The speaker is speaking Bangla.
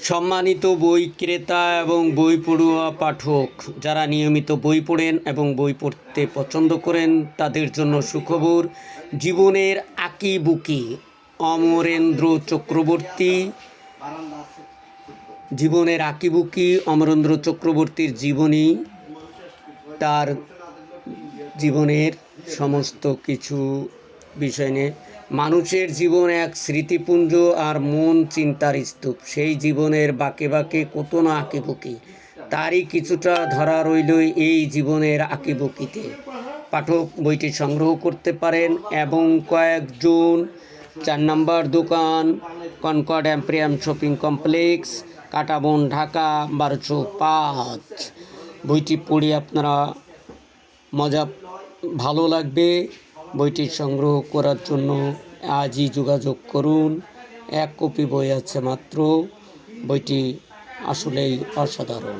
সম্মানিত বই ক্রেতা এবং বই পড়ুয়া পাঠক যারা নিয়মিত বই পড়েন এবং বই পড়তে পছন্দ করেন তাদের জন্য সুখবর। জীবনের আঁকিবুকি অমরেন্দ্র চক্রবর্তী অমরেন্দ্র চক্রবর্তীর জীবনী, তার জীবনের সমস্ত কিছু বিষয় নিয়ে। মানুষের জীবন এক স্মৃতিপুঞ্জ আর মন চিন্তার স্তূপ। সেই জীবনের বাঁকে বাঁকে কত না আঁকিবুকি, তারই কিছুটা ধরা রইল এই জীবনের আঁকিবুকিতে। পাঠক বইটি সংগ্রহ করতে পারেন এবং কয়েকজন 4 নম্বর দোকান, কনকর্ড এম্পোরিয়াম শপিং কমপ্লেক্স, কাঁটাবন, ঢাকা 1205। বইটি পড়ে আপনারা ভালো লাগবে। বইটি সংগ্রহ করার জন্য আজই যোগাযোগ করুন। 1 কপি বই আছে মাত্র। বইটি আসলেই অসাধারণ।